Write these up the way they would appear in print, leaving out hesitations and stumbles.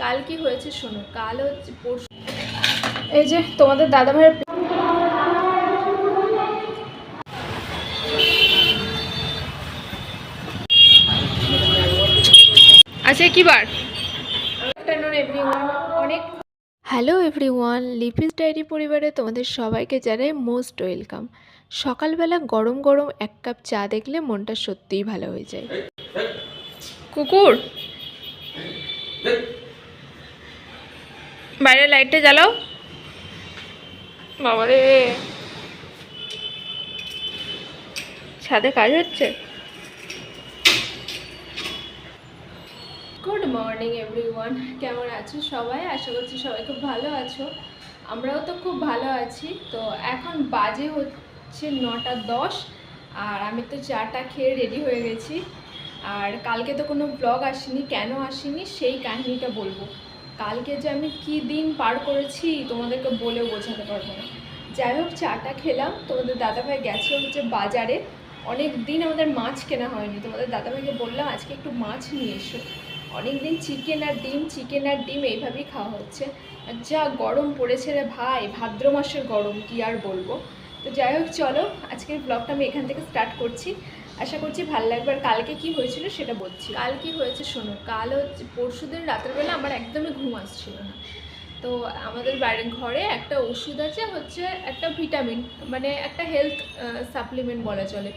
কাল কি হয়েছে শোনো। কাল হচ্ছে পরশু, এই যে তোমাদের দাদা ভাইয়ের আচ্ছা কি বার অনেক। হ্যালো এভরিওয়ান, লিপিস ডায়েরি পরিবারে তোমাদের সবাইকে জানাই মোস্ট ওয়েলকাম। সকালবেলা গরম গরম এক কাপ চা দেখলে মনটা সত্যিই ভালো হয়ে যায়। কুকুর, বাইরের লাইটটা জ্বালাও। বাবারে, ছাদে কাজ হচ্ছে। গুড মর্নিং এভরিওয়ান, কেমন আছো সবাই? আশা করছি সবাই খুব ভালো আছো। আমরাও তো খুব ভালো আছি। তো এখন বাজে হচ্ছে 9:10 আর আমি তো চাটা খেয়ে রেডি হয়ে গেছি। আর কালকে তো কোনো ব্লগ আসেনি, কেন আসেনি সেই কাহিনিটা বলবো। কালকে যে আমি কি দিন পার করেছি তোমাদেরকে বলেও বোঝাতে পারবো না। যাই হোক, চাটা খেলাম। তোমাদের দাদাভাই গেছে হচ্ছে বাজারে। অনেক দিন আমাদের মাছ কেনা হয়নি। তোমাদের দাদাভাইকে বললাম আজকে একটু মাছ নিয়ে এসো। অনেক দিন চিকেন আর ডিম এইভাবেই খাওয়া হচ্ছে। আর যা গরম পড়েছে রে ভাই, ভাদ্র মাসের গরম, কি আর বলবো। তো যাই হোক, চলো আজকের ব্লগটা আমি এখান থেকে স্টার্ট করছি। আশা করছি ভালো লাগবে। আর কালকে কি হয়েছিল সেটা বলছি। কাল কি হয়েছে শোনো। কাল হচ্ছে পরশুদিন রাতেরবেলা আমার একদমই ঘুম আসছিল না। তো আমাদের বাড়ির ঘরে একটা ওষুধ আছে, হচ্ছে একটা ভিটামিন, মানে একটা হেলথ সাপ্লিমেন্ট বলা চলে।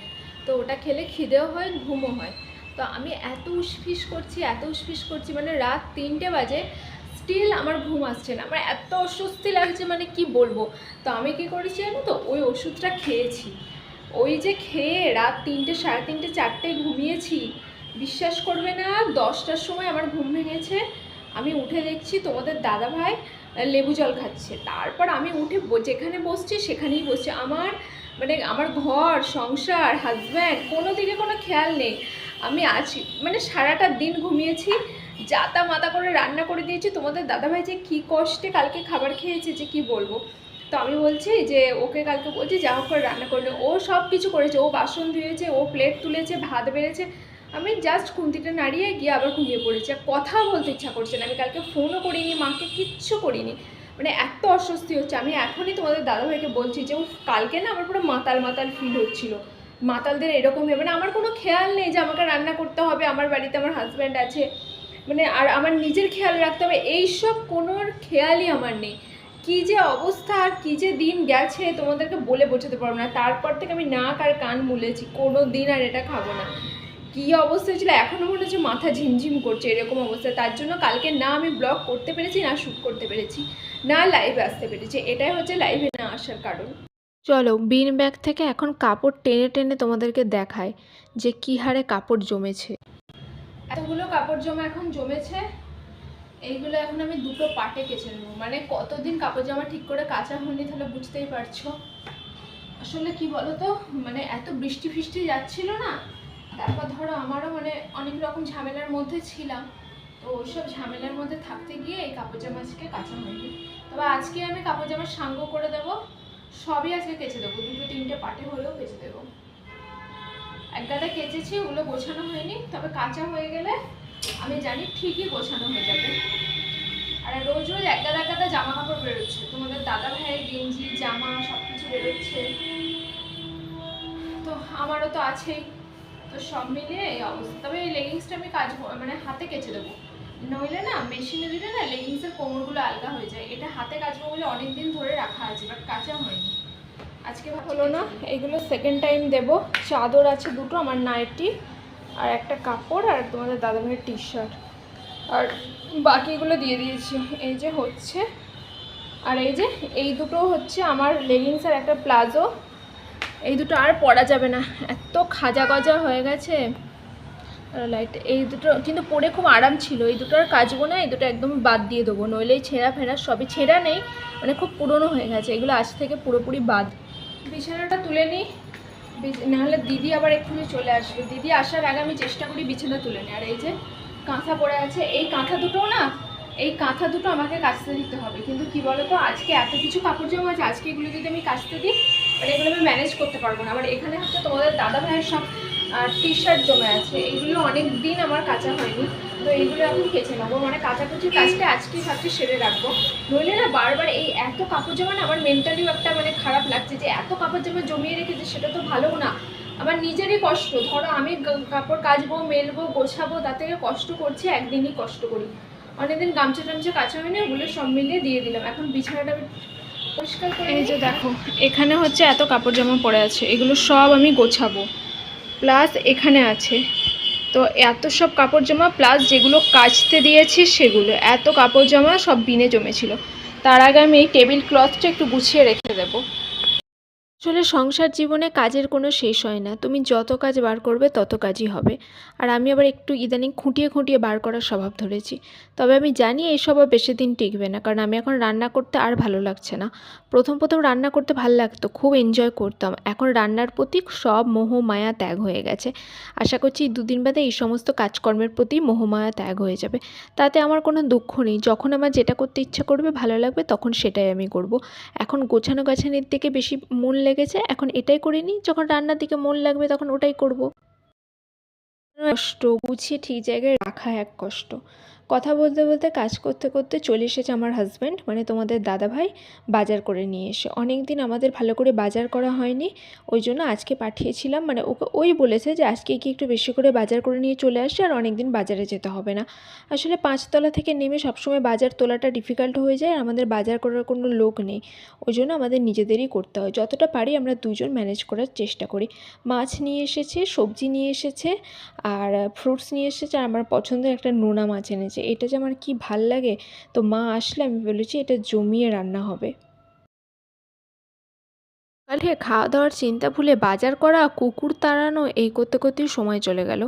তো ওটা খেলে খিদেও হয়, ঘুমও হয়। তো আমি এত উসফিস করছি, মানে রাত 3টে বাজে, স্টিল আমার ঘুম আসছে না। আমার এত অস্বস্তি লাগছে, মানে কি বলবো। তো আমি কি করেছি জানো তো, ওই ওষুধটা খেয়েছি। ওই যে খেয়ে রাত 3টে, 3:30, 4টে ঘুমিয়েছি। বিশ্বাস করবে না, 10টার সময় আমার ঘুম ভেঙেছে। আমি উঠে দেখছি তোমাদের দাদাভাই লেবু জল খাচ্ছে। তারপর আমি উঠে যেখানে বসছি সেখানেই বসছি। আমার ঘর সংসার হাজব্যান্ড কোনো দিকে কোনো খেয়াল নেই। আমি আছি, মানে সারাটা দিন ঘুমিয়েছি, জাতা মাতা করে রান্না করে দিয়েছি। তোমাদের দাদাভাই যে কী কষ্টে কালকে খাবার খেয়েছে যে কি বলবো। তো আমি বলছি যে ওকে কালকে বলছি যা হোক করে রান্না করলে, ও সব কিছু করেছে। ও বাসন ধুয়েছে, ও প্লেট তুলেছে, ভাত বেড়েছে। আমি জাস্ট খুন্তিটা নাড়িয়ে গিয়ে আবার ঘুমিয়ে পড়েছি। আর কথাও বলতে ইচ্ছা করছে না। আমি কালকে ফোনও করিনি, মাকে কিচ্ছু করিনি। মানে এত অস্বস্তি হচ্ছে। আমি এখনই তোমাদের দাদাভাইকে বলছি যে কালকে না আমার পুরো মাতাল ফিল হচ্ছিল। মাতালদের এরকমই, মানে আমার কোনো খেয়াল নেই যে আমাকে রান্না করতে হবে, আমার বাড়িতে আমার হাজব্যান্ড আছে, মানে আর আমার নিজের খেয়াল রাখতে হবে, এইসব কোনো খেয়ালই আমার নেই। কী যে অবস্থা আর কী যে দিন গেছে তোমাদেরকে বলে বোঝাতে পারবো না। তারপর থেকে আমি নাক আর কান মুলেছি, কোনো দিন আর এটা খাবো না। কী অবস্থা ছিল, এখনও মনে হচ্ছে মাথা ঝিমঝিম করছে, এরকম অবস্থা। তার জন্য কালকে না আমি ব্লগ করতে পেরেছি, না শ্যুট করতে পেরেছি, না লাইভে আসতে পেরেছি। এটাই হচ্ছে লাইভে না আসার কারণ। চলো বিন ব্যাগ থেকে এখন কাপড় টেনে টেনে তোমাদেরকে দেখায় যে কী হারে কাপড় জমেছে। এতগুলো কাপড় এখন জমেছে। এইগুলো এখন আমি দুটো পাটে কেচে নেবো। মানে কতদিন কাপড় জামা ঠিক করে কাচা হয়নি, তাহলে বুঝতেই পারছো। আসলে কি বলতো, মানে এত বৃষ্টি ফিষ্টি যাচ্ছিল না, তারপর ধরো আমারও মানে অনেক রকম ঝামেলার মধ্যে ছিলাম। তো ওইসব ঝামেলার মধ্যে থাকতে গিয়ে এই কাপড় জামা আজকে কাচা হয়নি। তবে আজকে আমি কাপড় জামা সাঙ্গ করে দেবো, সবই আজকে কেচে দেবো, 2-3টে পাটে হলেও কেচে দেবো। এক গাদা কেচেছি, ওগুলো গোছানো হয়নি, তবে কাঁচা হয়ে গেলে আমি জানি ঠিকই গোছানো হয়ে যাবে। আর রোজ রোজ এক গাদা জামা কাপড় বেরোচ্ছে, তোমাদের দাদা ভাইয়ের গেঞ্জি জামা সব কিছু বেরোচ্ছে, তো আমারও তো আছেই। তো সব মিলিয়ে এই অবস্থা। তবে এই লেগিংসটা আমি মানে হাতে কেচে দেবো, নইলে না মেশিনে দিলে না লেগিংসের কোমরগুলো আলগা হয়ে যায়। এটা হাতে কাচবো বলে অনেক দিন ধরে রাখা আছে, বাট কাচা হয়নি। আজকে হলো না। এইগুলো সেকেন্ড টাইম দেবো। চাদর আছে দুটো, আমার নাইটি আর একটা কাপড়, আর তোমাদের দাদাভাইয়ের টি শার্ট, আর বাকিগুলো দিয়ে দিয়েছি। এই যে হচ্ছে, আর এই দুটো হচ্ছে আমার লেগিংস আর একটা প্লাজো। এই দুটো আর পরা যাবে না, এত খাজা গজা হয়ে গেছে। লাইট এই দুটো কিন্তু পরে খুব আরাম ছিল। এই দুটো আর কাচবো না, এই দুটো একদম বাদ দিয়ে দেবো, নইলে এই ছেঁড়া ফেরা সবই, ছেঁড়া নেই মানে খুব পুরনো হয়ে গেছে, এগুলো আজ থেকে পুরোপুরি বাদ। বিছানাটা তুলে নিই, নাহলে দিদি আবার এক্ষুনি চলে আসবে। দিদি আসার আগে আমি চেষ্টা করি বিছানা তুলে নিই। আর এই যে কাঁথা পড়ে আছে, এই কাঁথা দুটো না, এই কাঁথা দুটো আমাকে কাচতে দিতে হবে। কিন্তু কি বলতো, আজকে এত কিছু কাপড় জামা আছে, আজকে এগুলো যদি আমি কাচতে দিই, মানে এগুলো আমি ম্যানেজ করতে পারবো না। আবার এখানে হচ্ছে তোমাদের দাদা ভাইয়ের সব টি শার্ট জমে আছে, এইগুলো অনেক দিন আমার কাচা হয়নি। তো এইগুলো এখন কেচে নেবো, মানে কাচাকুচির কাজটা আজকেই ভাবছি সেরে রাখবো। নইলে না বারবার এই এত কাপড় জামা না আমার মেন্টালিও একটা মানে খারাপ লাগছে যে এত কাপড় জামা জমিয়ে রেখেছে, সেটা তো ভালো না। আমার নিজেরই কষ্ট, ধরো আমি কাপড় কাচবো, মেলবো, গোছাবো, তার থেকে কষ্ট করছি একদিনই কষ্ট করি। অনেকদিন গামছা টামছা কাচা হয়নি, ওগুলো সব মিলিয়ে দিয়ে দিলাম। এখন বিছানাটা পরিষ্কার করে। এই যে দেখো এখানে হচ্ছে এত কাপড় জামা পড়ে আছে, এগুলো সব আমি গোছাবো। প্লাস এখানে আছে, তো এত সব কাপড় জামা প্লাস যেগুলো কাচতে দিয়েছি সেগুলো, এত কাপড় জামা সব বিনে জমেছিল। তার আগে আমি এই টেবিল ক্লথটা একটু গুছিয়ে রেখে দেবো। আসলে সংসার জীবনে কাজের কোনো শেষ হয় না, তুমি যত কাজ বার করবে তত কাজই হবে। আর আমি আবার একটু ইদানিং খুঁটিয়ে খুঁটিয়ে বার করার স্বভাব ধরেছি। তবে আমি জানি এই স্বভাব বেশি দিন টিকবে না, কারণ আমি এখন রান্না করতে আর ভালো লাগছে না। প্রথম প্রথম রান্না করতে ভালো লাগতো, খুব এনজয় করতাম। এখন রান্নার প্রতি সব মোহ মায়া ত্যাগ হয়ে গেছে। আশা করছি 2 দিন বাদে এই সমস্ত কাজকর্মের প্রতি মোহ মায়া ত্যাগ হয়ে যাবে। তাতে আমার কোনো দুঃখ নেই, যখন আমার যেটা করতে ইচ্ছা করবে, ভালো লাগবে, তখন সেটাই আমি করব। এখন গোছানো গাছানির দিকে বেশি মন লেগেছে, এখন এটাই করে নিই, যখন রান্নার দিকে মন লাগবে তখন ওটাই করব। কষ্ট গুছিয়ে ঠিক জায়গায় রাখা এক কষ্ট। কথা বলতে বলতে কাজ করতে করতে চলে এসেছে আমার হাজব্যান্ড, মানে তোমাদের দাদাভাই, বাজার করে নিয়ে এসে। অনেক দিন আমাদের ভালো করে বাজার করা হয়নি, ওই জন্য আজকে পাঠিয়েছিলাম। মানে ওকে ওই বলেছে যে আজকে কি একটু বেশি করে বাজার করে নিয়ে চলে আসে, আর অনেক দিন বাজারে যেতে হবে না। আসলে 5তলা থেকে নেমে সবসময় বাজার তোলাটা ডিফিকাল্ট হয়ে যায়, আর আমাদের বাজার করার কোনো লোক নেই, ওই জন্য আমাদের নিজেদেরই করতে হয়। যতটা পারি আমরা দুজন ম্যানেজ করার চেষ্টা করি। মাছ নিয়ে এসেছে, সবজি নিয়ে এসেছে, আর ফ্রুটস নিয়ে এসেছে, আর আমার পছন্দের একটা নোনা মাছ এনেছে। এটা যে আমার কি ভাল লাগে, তো মা আসলে আমি বলেছি এটা জমিয়ে রান্না হবে। সকালে খাওয়া দাওয়ার চিন্তা ভুলে বাজার করা, কুকুর তাড়ানো, এই করতে করতেই সময় চলে গেল।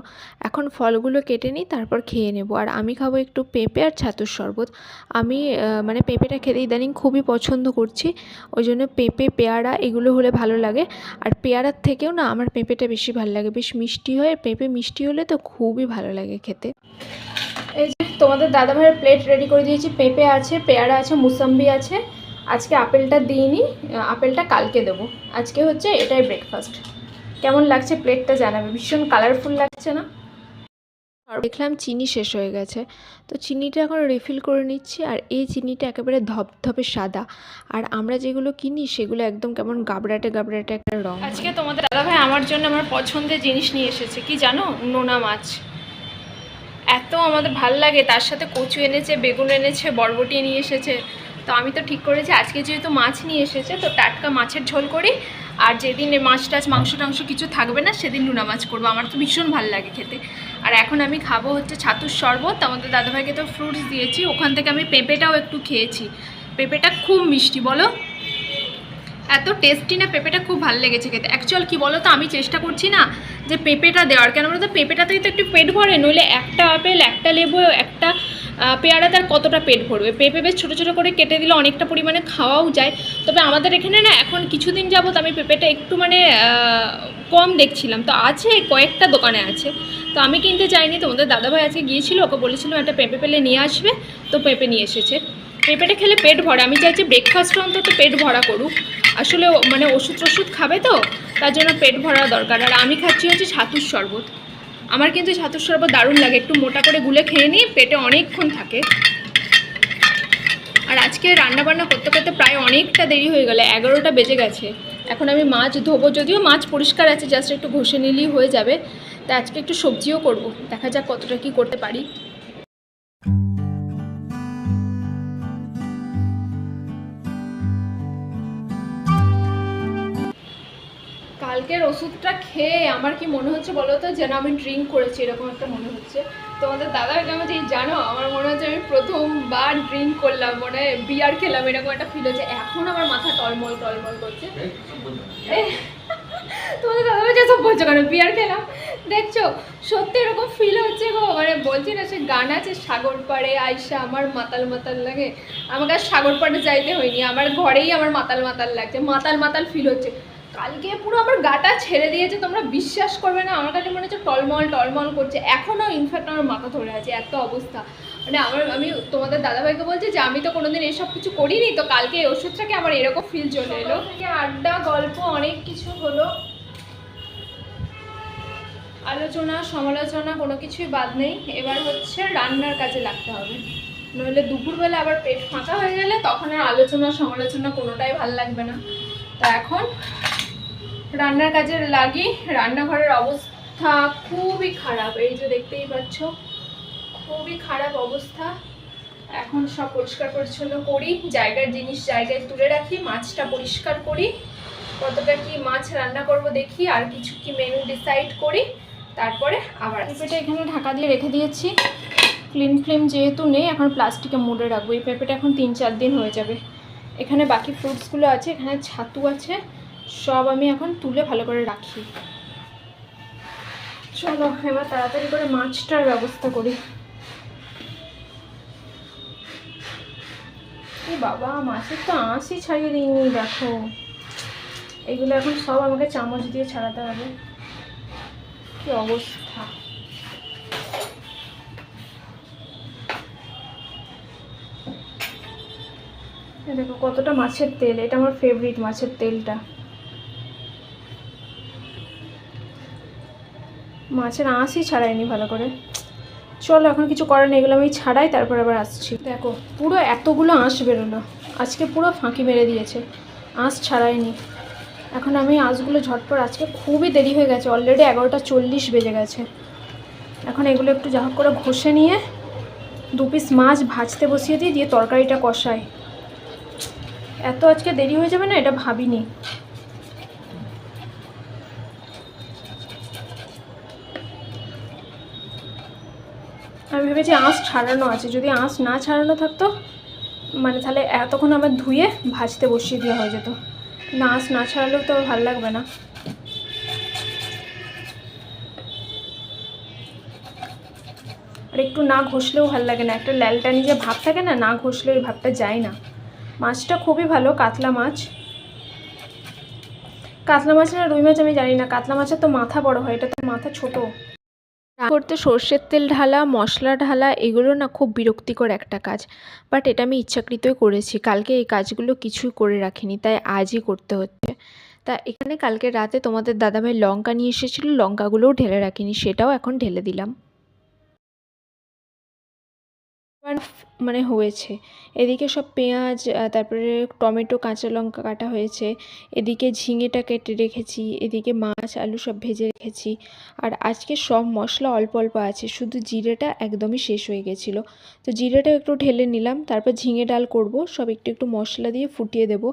এখন ফলগুলো কেটে নিই, তারপর খেয়ে নেব। আর আমি খাবো একটু পেঁপে আর ছাতুর শরবত। আমি মানে পেঁপেটা খেতে ইদানিং খুবই পছন্দ করছি, ওই জন্য পেঁপে, পেয়ারা এগুলো হলে ভালো লাগে। আর পেয়ারার থেকেও না আমার পেঁপেটা বেশি ভালো লাগে, বেশ মিষ্টি হয়। পেঁপে মিষ্টি হলে তো খুবই ভালো লাগে খেতে। এই যে তোমাদের দাদাভাইয়ের প্লেট রেডি করে দিয়েছি, পেঁপে আছে, পেয়ারা আছে, মুসাম্বি আছে। আজকে আপেলটা দিইনি, আপেলটা কালকে দেবো। আজকে হচ্ছে এটাই ব্রেকফাস্ট। কেমন লাগছে প্লেটটা জানাবে, ভীষণ কালারফুল লাগছে না? আর দেখলাম চিনি শেষ হয়ে গেছে, তো চিনিটা এখন রিফিল করে নিচ্ছি। আর এই চিনিটা একেবারে ধপধপে সাদা, আর আমরা যেগুলো কিনি সেগুলো একদম কেমন গাবড়াটে গাবড়াটে একটা রঙ। আজকে তোমাদের দাদাভাই আমার জন্য আমার পছন্দের জিনিস নিয়ে এসেছে, কি জানো? নোনা মাছ। এত আমাদের ভাল লাগে, তার সাথে কচু এনেছে, বেগুন এনেছে, বরবটি নিয়ে এসেছে। তো আমি তো ঠিক করেছি আজকে যেহেতু মাছ নিয়ে এসেছে, তো টাটকা মাছের ঝোল করি। আর যেদিন মাছ টাছ মাংস টাংস কিছু থাকবে না, সেদিন নোনা মাছ করবো। আমার তো ভীষণ ভালো লাগে খেতে। আর এখন আমি খাবো হচ্ছে ছাতুর শরবত। আমাদের দাদাভাইকে তো ফ্রুটস দিয়েছি, ওখান থেকে আমি পেঁপেটাও একটু খেয়েছি। পেঁপেটা খুব মিষ্টি, বলো এত টেস্টি না, পেঁপেটা খুব ভালো লেগেছে খেতে। অ্যাকচুয়াল কি বলো তো, আমি চেষ্টা করছি না যে পেঁপেটা দেওয়ার, কেন বলো তো, পেঁপেটাতেই তো একটু পেট ভরে, নইলে একটা আপেল, একটা লেবু, একটা পেয়ারা, তার কতটা পেট ভরবে? পেঁপে বেশ ছোটো ছোটো করে কেটে দিলে অনেকটা পরিমাণে খাওয়াও যায়। তবে আমাদের এখানে না এখন কিছুদিন যাবত আমি পেঁপেটা একটু মানে কম দেখছিলাম, তো আছে কয়েকটা দোকানে আছে, তো আমি কিনতে চাইনি। তোমাদের দাদাভাই আজকে গিয়েছিল, ওকে বলেছিলাম একটা পেঁপে পেলে নিয়ে আসবে, তো পেঁপে নিয়ে এসেছে। পেঁপেটা খেলে পেট ভরে, আমি চাইছি ব্রেকফাস্টটা অন্তত পেট ভরা করুক। আসলে মানে ওষুধ টষুধ খাবে তো, তার জন্য পেট ভরা দরকার। আর আমি খাচ্ছি হচ্ছে ছাতুর শরবত। আমার কিন্তু ছাতুর শরবত দারুণ লাগে, একটু মোটা করে গুলে খেয়ে নিই, পেটে অনেকক্ষণ থাকে। আর আজকে রান্নাবান্না করতে করতে প্রায় অনেকটা দেরি হয়ে গেল, 11টা বেজে গেছে। এখন আমি মাছ ধোবো, যদিও মাছ পরিষ্কার আছে, জাস্ট একটু ঘষে নিলেই হয়ে যাবে। তা আজকে একটু সবজিও করব, দেখা যাক কতটা কি করতে পারি। কালকের ওষুধটা খেয়ে আমার কি মনে হচ্ছে বলো তো, যেন আমি ড্রিঙ্ক করেছি, এরকম একটা মনে হচ্ছে। তোমাদের দাদাকে আমি ঠিক জানো, আমার মনে হচ্ছে আমি প্রথমবার ড্রিঙ্ক করলাম, মানে বিয়ার খেলাম, এরকম একটা ফিল হচ্ছে। এখন আমার মাথা টলমল টলমল করছে। তোমাদের দাদাভাই যেসব বলছো কেন, বিয়ার খেলাম দেখছো, সত্যি এরকম ফিল হচ্ছে গো। মানে বলছি না, সে গান আছে সাগর পাড়ে আইসা আমার মাতাল মাতাল লাগে। আমাকে আর সাগর পাড়ে যাইতে হয়নি, আমার ঘরেই আমার মাতাল মাতাল লাগছে, মাতাল মাতাল ফিল হচ্ছে। কালকে পুরো আমার গাটা ছেড়ে দিয়েছে, তোমরা বিশ্বাস করবে না, আমার কাছে মনে হচ্ছে টলমল টলমল করছে। এখনও ইনফ্যাক্ট আমার মাথা ধরে আছে, এত অবস্থা। মানে আমি তোমাদের দাদাভাইকে বলছি যে আমি তো কোনোদিন এসব কিছু করিনি, তো কালকে এই ওষুধটাকে আমার এরকম ফিল চলে এলো। আড্ডা গল্প অনেক কিছু হলো। আলোচনা সমালোচনা কোনো কিছুই বাদ নেই, এবার হচ্ছে রান্নার কাজে লাগতে হবে, নইলে দুপুরবেলা আবার পেট ফাঁকা হয়ে গেলে তখন আর আলোচনা সমালোচনা কোনোটাই ভালো লাগবে না। তা এখন রান্নার কাজে লাগি। রান্নাঘরের অবস্থা খুবই খারাপ, এই যে দেখতেই পাচ্ছ খুবই খারাপ অবস্থা। এখন সব পরিষ্কার পরিচ্ছন্ন করি, জায়গার জিনিস জায়গায় তুলে রাখি, মাছটা পরিষ্কার করি, কতটা কি মাছ রান্না করব দেখি, আর কিছু কি মেনু ডিসাইড করি, তারপরে আবার পেঁপেটা এখানে ঢাকা দিয়ে রেখে দিয়েছি। ক্লিন ফ্লেম যেহেতু নেই, এখন প্লাস্টিকে মুড়ে রাখবো। এই পেঁপেটা এখন 3-4 দিন হয়ে যাবে। এখানে বাকি ফ্রুটসগুলো আছে, এখানে ছাতু আছে, সব আমি এখন তুলে ভালো করে রাখি। চলো এবার তাড়াতাড়ি করে মাছটার ব্যবস্থা করি। বাবা, মাছের তো আঁশই ছাড়িয়ে দিইনি, দেখো এগুলো এখন সব আমাকে চামচ দিয়ে ছাড়াতে হবে। কি অবস্থা! দেখো কতটা মাছের তেল, এটা আমার ফেভারিট মাছের তেলটা। মাছের আঁশই ছাড়াইনি ভালো করে। চলো এখন কিছু করার নেই, এগুলো আমি ছাড়াই, তারপর আবার আসছি। দেখো পুরো এতগুলো আঁশ বেরোলো, আজকে পুরো ফাঁকি মেরে দিয়েছে, আঁশ ছাড়াইনি। এখন আমি আঁশগুলো ঝটপট, আজকে খুবই দেরি হয়ে গেছে, অলরেডি 11:40 বেজে গেছে। এখন এগুলো একটু যা হোক করে ঘষে নিয়ে 2 পিস মাছ ভাজতে বসিয়ে দিই, দিয়ে তরকারিটা কষাই। এত আজকে দেরি হয়ে যাবে না এটা ভাবিনি। আমি ভেবেছি আঁশ ছাড়ানো আছে, যদি আঁশ না ছাড়ানো থাকতো মানে তাহলে এতক্ষণ আমার ধুয়ে ভাজতে বসিয়ে দেওয়া হয়ে যেত। না, আঁশ না ছাড়ালেও তো ভালো লাগবে না। আর একটু না ঘষলেও ভালো লাগে না, একটা ল্যালটানি যে ভাব থাকে না, না ঘষলে ওই ভাবটা যায় না। মাছটা খুবই ভালো, কাতলা মাছ। কাতলা মাছ না রুই মাছ আমি জানি না, কাতলা মাছের তো মাথা বড় হয়, এটা তো মাথা ছোট। করতে সর্ষের তেল ঢালা, মশলা ঢালা, এগুলো না খুব বিরক্তিকর একটা কাজ, বাট এটা আমি ইচ্ছাকৃতই করেছি। কালকে এই কাজগুলো কিছুই করে রাখিনি, তাই আজই করতে হচ্ছে। তা এখানে কালকে রাতে তোমাদের দাদাভাই লঙ্কা নিয়ে এসেছিলো, লঙ্কাগুলোও ঢেলে রাখিনি, সেটাও এখন ঢেলে দিলাম। মানে হয়েছে এদিকে সব পেঁয়াজ, তারপরে টমেটো, কাঁচা লঙ্কা কাটা হয়েছে, এদিকে ঝিঙেটা কেটে রেখেছি, এদিকে মাছ আলু সব ভেজে রেখেছি। আর আজকে সব মশলা অল্প অল্প আছে, শুধু জিরেটা একদমই শেষ হয়ে গেছিলো, তো জিরেটা একটু ঢেলে নিলাম। তারপর ঝিঙে ডাল করব, সব একটু একটু মশলা দিয়ে ফুটিয়ে দেব।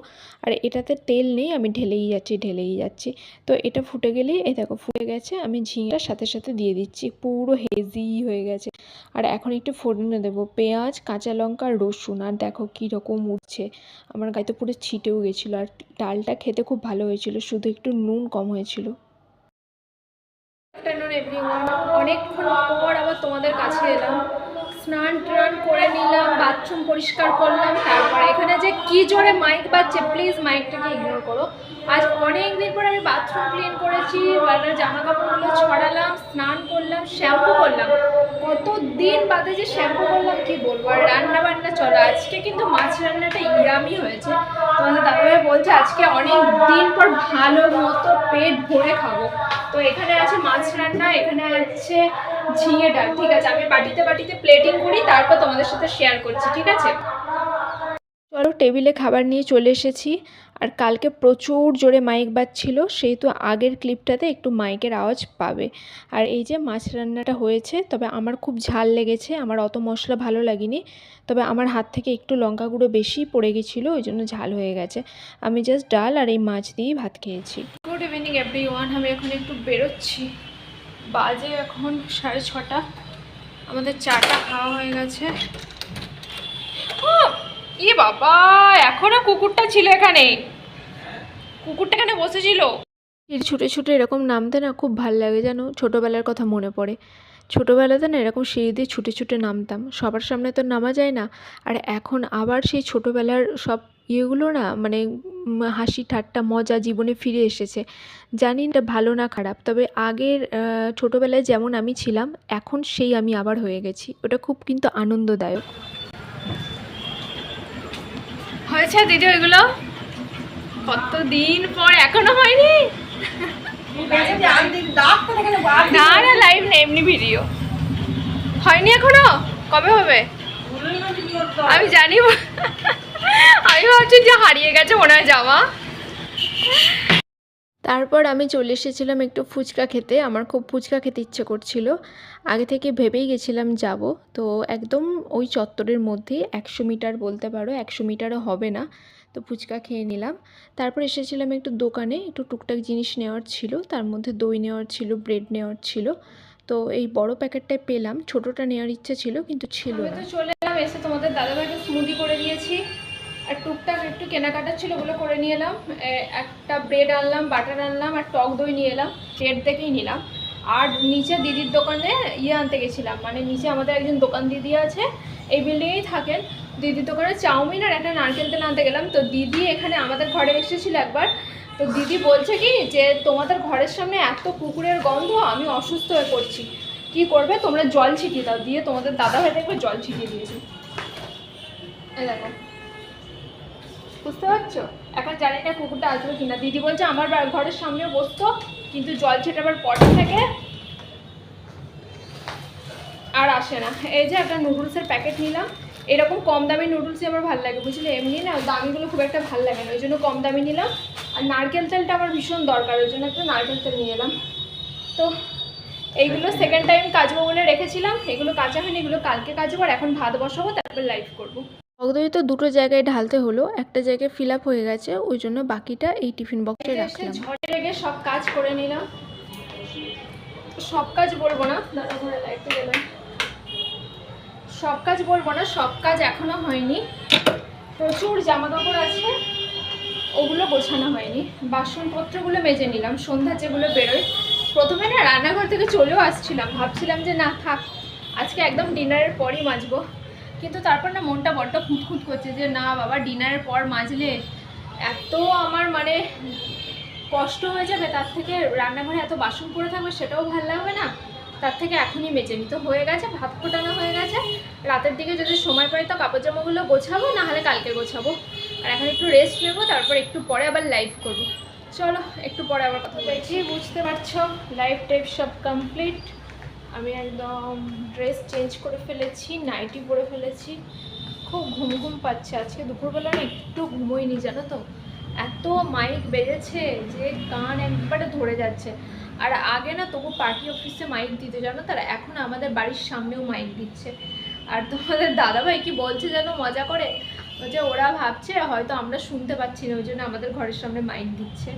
আর এটাতে তেল নেই, আমি ঢেলেই যাচ্ছি। তো এটা ফুটে গেলেই, এই দেখো ফুটে গেছে, আমি ঝিঙেটার সাথে সাথে দিয়ে দিচ্ছি, পুরো হেজি হয়ে গেছে। আর এখন একটু ফোড়নে দেবো পেঁয়াজ, কাঁচা লঙ্কা, রসুন। আর দেখো কীরকম উঠছে, আমার গায়ে তো পুরো ছিটেও গেছিলো। আর ডালটা খেতে খুব ভালো হয়েছিল, শুধু একটু নুন কম হয়েছিল। অনেকক্ষণ পর আবার তোমাদের কাছে এলাম, স্নান টান করে নিলাম, বাথরুম পরিষ্কার করলাম, তারপরে এখানে যে কি জোরে মাইক বাজছে, প্লিজ মাইকটাকে ইগনোর করো। আজ অনেক দিন পর আমি বাথরুম ক্লিন করেছি, জামা কাপড়গুলো ছড়ালাম, স্নান করলাম, শ্যাম্পু করলাম। কত দিন বাদে যে শ্যাম্পু করলাম কি বলবো। আর রান্না বান্না চলো, আজকে কিন্তু মাছ রান্নাটা ইয়ামি হয়েছে। তোমাদের দাদাভাই বলছে আজকে অনেক দিন পর ভালো মতো পেট ভরে খাবো। তো এখানে আছে মাছ রান্না, এখানে আছে ঝিঙে ডাল। ঠিক আছে, আমি বাটিতে বাটিতে প্লেটিং করি, তারপর তোমাদের সাথে শেয়ার করছি, ঠিক আছে? চলো টেবিলে খাবার নিয়ে চলে এসেছি। আর কালকে প্রচুর জোরে মাইক বাজছিল, সেহেতু আগের ক্লিপটাতে একটু মাইকের আওয়াজ পাবে। আর এই যে মাছ রান্নাটা হয়েছে, তবে আমার খুব ঝাল লেগেছে, আমার অত মশলা ভালো লাগেনি, তবে আমার হাত থেকে একটু লঙ্কা গুঁড়ো বেশি পড়ে গেছিলো, ওই জন্য ঝাল হয়ে গেছে। আমি জাস্ট ডাল আর এই মাছ দিয়েই ভাত খেয়েছি। গুড ইভিনিং এভরিওয়ান, আমি এখন একটু বেরোচ্ছি, বাজে এখন 6:30। আমাদের চাটা খাওয়া হয়ে গেছে। ই বাবা, এখনো কুকুরটা ছিল এখানে, কুকুরটা এখানে বসেছিল। ছুটে ছুটে এরকম নামতে না খুব ভাল লাগে, জানো ছোটোবেলার কথা মনে পড়ে। ছোটোবেলাতে না এরকম সিঁড়ি দিয়ে ছুটে ছুটে নামতাম, সবার সামনে তো নামা যায় না। আর এখন আবার সেই ছোটোবেলার সব ইয়েগুলো না, মানে হাসি ঠাট্টা মজা জীবনে ফিরে এসেছে। জানি না ভালো না খারাপ, তবে আগের ছোটোবেলায় যেমন আমি ছিলাম, এখন সেই আমি আবার হয়ে গেছি, ওটা খুব কিন্তু আনন্দদায়ক। হয়েছে দিদি ওইগুলো? কতদিন পর, এখনো হয়নি? না না লাইভ নেই, এমনি ভিডিও। হয়নি এখনো, কবে হবে আমি জানি। আমি ভাবছি যে হারিয়ে গেছে মনে হয় জামা। তারপর আমি চলে এসেছিলাম একটু ফুচকা খেতে। আমার খুব ফুচকা খেতে ইচ্ছে করছিল, আগে থেকে ভেবেই গেছিলাম যাব। তো একদম ওই চত্বরের মধ্যেই 100 মিটার বলতে পারো, 100 মিটারও হবে না। তো ফুচকা খেয়ে নিলাম। তারপর এসেছিলাম একটু দোকানে, একটু টুকটাক জিনিস নেওয়ার ছিল, তার মধ্যে দই নেওয়ার ছিল, ব্রেড নেওয়ার ছিল। তো এই বড় প্যাকেটটাই পেলাম, ছোটোটা নেওয়ার ইচ্ছে ছিল কিন্তু ছিল না। তো চলে এলাম, এসে তোমাদের দাদাভাইকে স্মুদি করে দিয়েছি, আর টুকটাক একটু কেনাকাটা ছিল ওগুলো করে নিয়ে এলাম। একটা ব্রেড আনলাম, বাটার আনলাম, আর টক দই নিয়ে এলাম, ব্রেড দেখেই নিলাম। আর নিচে দিদির দোকানে আনতে গেছিলাম, মানে নিচে আমাদের একজন দোকান দিদি আছে, এই বিল্ডিংয়েই থাকেন। দিদির দোকানে চাউমিন আর একটা নারকেল তেল আনতে গেলাম। তো দিদি এখানে আমাদের ঘরে এসেছিল একবার। তো দিদি বলছে কি যে তোমাদের ঘরের সামনে এত কুকুরের গন্ধ, আমি অসুস্থ হয়ে পড়ছি, কি করবে তোমরা জল ছিটিয়ে দাও। দিয়ে তোমাদের দাদাভাই দেখবে জল ছিটিয়ে দিয়েছে, এই দেখো, বুঝতে পারছো? এখন জানি না কুকুরটা আসবে কিনা। দিদি বলছে আমার ঘরের সামনেও বসতো, কিন্তু জল ছেটাবার পর থেকে আর আসে না। এই যে একটা নুডলসের প্যাকেট নিলাম, এরকম কম দামি নুডলসই আমার ভালো লাগে, বুঝলে? এমনি না দামিগুলো খুব একটা ভালো লাগে না, ওই জন্য কম দামি নিলাম। আর নারকেল তেলটা আমার ভীষণ দরকার, ওই জন্য একটা নারকেল তেল নিয়ে এলাম। তো এইগুলো সেকেন্ড টাইম কাচবো বলে রেখেছিলাম, এগুলো কাঁচা হয়নি, এগুলো কালকে কাচবো। আর এখন ভাত বসাবো, তারপর লাইভ করবো। টক দই তো দুটো জায়গায় ঢালতে হলো, একটা জায়গায় ফিল আপ হয়ে গেছে, ওই জন্য বাকিটা এই টিফিন বক্সে রাখলাম। ঝড়ে লেগে সব কাজ করে নিলাম, সব কাজ বলবো না, সব কাজ বলবো না, সব কাজ এখনো হয়নি। প্রচুর জামা কাপড় আছে, ওগুলো গোছানো হয়নি। বাসনপত্রগুলো মেজে নিলাম, সন্ধ্যা যেগুলো বেরোয়। প্রথমে না রান্নাঘর থেকে চলেও আসছিলাম, ভাবছিলাম যে না থাক, আজকে একদম ডিনারের পরই মাজবো। কিন্তু তারপর না মনটা বড্ড খুঁতখুত করছে যে না বাবা, ডিনারের পর মাজলে এত আমার মানে কষ্ট হয়ে যাবে, তার থেকে রান্নাঘরে এত বাসন পড়ে থাকবে, সেটাও ভালো লাগবে না। তার থেকে এখনই মেজে নিতে। হয়ে গেছে, ভাত ফোটানো হয়ে গেছে। রাতের দিকে যদি সময় পাই তো কাপড় জামাগুলো গোছাবো, না হলে কালকে গোছাবো। আর এখন একটু রেস্ট নেবো, তারপর একটু পরে আবার লাইভ করবো। চলো একটু পরে আবার কথা বলছি। বুঝতে পারছো লাইভ টাইভ সব কমপ্লিট। আমি একদম ড্রেস চেঞ্জ করে ফেলেছি, নাইটি পরে ফেলেছি। খুব ঘুম ঘুম পাচ্ছে, আজকে দুপুরবেলা না একটু ঘুমোইনি জানো তো, এত মাইক বেজেছে যে কান একবারে ধরে যাচ্ছে। আর আগে না তবু পার্টি অফিসে মাইক দিত জানো, তারা এখন আমাদের বাড়ির সামনেও মাইক দিচ্ছে। আর তোমাদের দাদাভাই কি বলছে যেন মজা করে, যে ওরা ভাবছে হয়তো আমরা শুনতে পাচ্ছি না, ওই জন্য আমাদের ঘরের সামনে মাইক দিচ্ছে।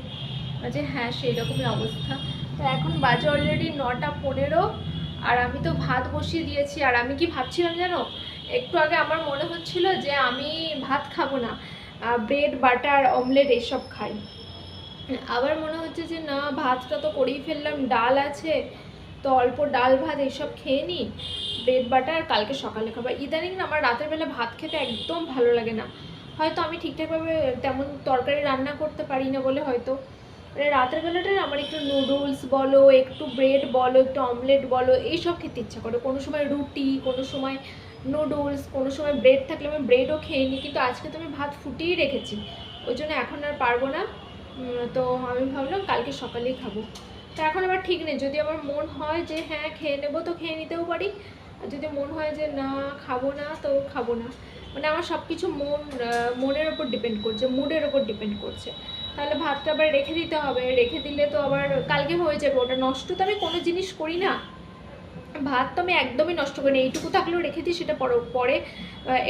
যে হ্যাঁ সেই রকমই অবস্থা। তো এখন বাজে অলরেডি 9:15, আর আমি তো ভাত বসিয়ে দিয়েছি। আর আমি কি ভাবছিলাম জানো, একটু আগে আমার মনে হচ্ছিল যে আমি ভাত খাবো না, ব্রেড বাটার অমলেট এইসব খাই। আবার মনে হচ্ছে যে না, ভাতটা তো করেই ফেললাম, ডাল আছে, তো অল্প ডাল ভাত এইসব খেয়ে নিই, ব্রেড বাটার কালকে সকালে খাবো। ইদানিং না আমার রাতের বেলা ভাত খেতে একদম ভালো লাগে না, হয়তো আমি ঠিকঠাকভাবে তেমন তরকারি রান্না করতে পারি না বলে হয়তো। মানে রাতের বেলাটায় আমার একটু নুডলস বলো, একটু ব্রেড বলো, একটু অমলেট বলো, এইসব খেতে ইচ্ছা করে। কোনো সময় রুটি, কোনো সময় নুডলস, কোনো সময় ব্রেড থাকলে আমি ব্রেডও খেয়ে নিই। কিন্তু আজকে তো আমি ভাত ফুটিয়েই রেখেছি, ওই জন্য এখন আর পারবো না। তো আমি ভাবলাম কালকে সকালেই খাবো। তা এখন আবার ঠিক নেই, যদি আমার মন হয় যে হ্যাঁ খেয়ে নেবো তো খেয়ে নিতেও পারি, আর যদি মন হয় যে না খাবো না তো খাবো না। মানে আমার সব কিছু মনের ওপর ডিপেন্ড করছে, মুডের ওপর ডিপেন্ড করছে। তাহলে ভাতটা আবার রেখে দিতে হবে, রেখে দিলে তো আবার কালকে হয়ে যাবে, ওটা নষ্ট তো আমি কোনো জিনিস করি না। ভাত তো আমি একদমই নষ্ট করি না, এইটুকু থাকলেও রেখে দিই, সেটা পরে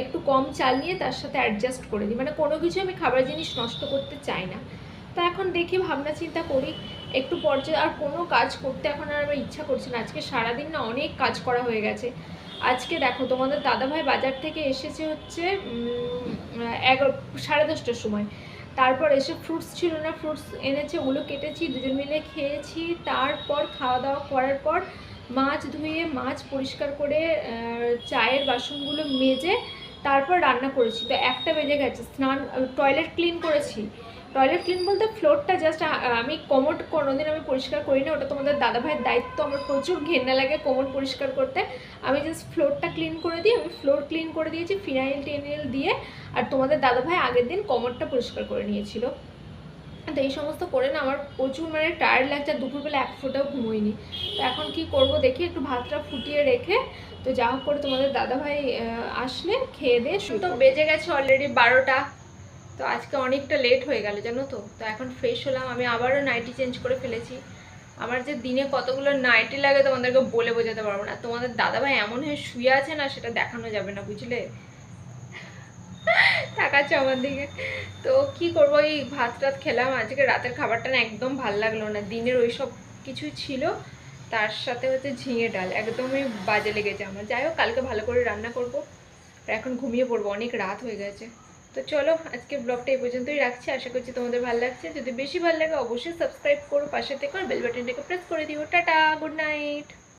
একটু কম চাল নিয়ে তার সাথে অ্যাডজাস্ট করে দিই। মানে কোনো কিছু আমি খাবার জিনিস নষ্ট করতে চাই না। তা এখন দেখি, ভাবনা চিন্তা করি একটু পর্যায়ে। আর কোনো কাজ করতে এখন আর আমার ইচ্ছা করছে না, আজকে সারাদিন না অনেক কাজ করা হয়ে গেছে। আজকে দেখো তোমাদের দাদাভাই বাজার থেকে এসেছে হচ্ছে 10:30টার সময়। তারপর এসে ফ্রুটস ছিল না, ফ্রুটস এনেছে, ওগুলো কেটেছি, দুজন মিলে খেয়েছি। তারপর খাওয়া দাওয়া করার পর মাছ ধুয়ে, মাছ পরিষ্কার করে, চায়ের বাসনগুলো মেজে তারপর রান্না করেছি। তো 1টা বেজে গেছে। টয়লেট ক্লিন করেছি। টয়লেট ক্লিন বলতে ফ্লোরটা জাস্ট, আমি কোমোড কোনোদিন আমি পরিষ্কার করি না, ওটা তোমাদের দাদাভাইয়ের দায়িত্ব। আমার প্রচুর ঘেন্না লাগে কোমোড পরিষ্কার করতে। আমি জাস্ট ফ্লোরটা ক্লিন করে দিই। আমি ফ্লোর ক্লিন করে দিয়েছি ফিনাইল টিনাইল দিয়ে। আর তোমাদের দাদাভাই আগের দিন কোমোডটা পরিষ্কার করে নিয়েছিল। তো এই সমস্ত করে না আমার প্রচুর মানে টায়ার্ড লাগছে, আর দুপুরবেলা এক ফোঁটাও ঘুমোইনি। তো এখন কি করব দেখি, একটু ভাতটা ফুটিয়ে রেখে তো যা হোক করে তোমাদের দাদাভাই আসলে খেয়ে দিয়ে তো বেজে গেছে অলরেডি 12টা। তো আজকে অনেকটা লেট হয়ে গেল জানো তো। তো এখন ফ্রেশ হলাম, আমি আবারও নাইটি চেঞ্জ করে ফেলেছি। আমার যে দিনে কতগুলো নাইটি লাগে তোমাদেরকে বলে বোঝাতে পারবো না। তোমাদের দাদাভাই এমন হয়ে শুয়ে আছে না, সেটা দেখানো যাবে না, বুঝলে। তাকাচ্ছে আমার দিকে। তো কি করবো, এই ভাত টাত খেলাম। আজকে রাতের খাবারটা না একদম ভাল লাগলো না, দিনের ওই সব কিছু ছিল, তার সাথে হচ্ছে ঝিঙে ডাল, একদমই বাজে লেগেছে আমার। যাই হোক, কালকে ভালো করে রান্না করবো। আর এখন ঘুমিয়ে পড়বো, অনেক রাত হয়ে গেছে। তো চলো, আজকে ব্লগটা এই পর্যন্তই রাখছি। আশা করছি তোমাদের ভালো লাগছে। যদি বেশি ভালো লাগে অবশ্যই সাবস্ক্রাইব করো, পাশে থেকে আর বেল বাটনটাকে প্রেস করে দিও। Tata, good night.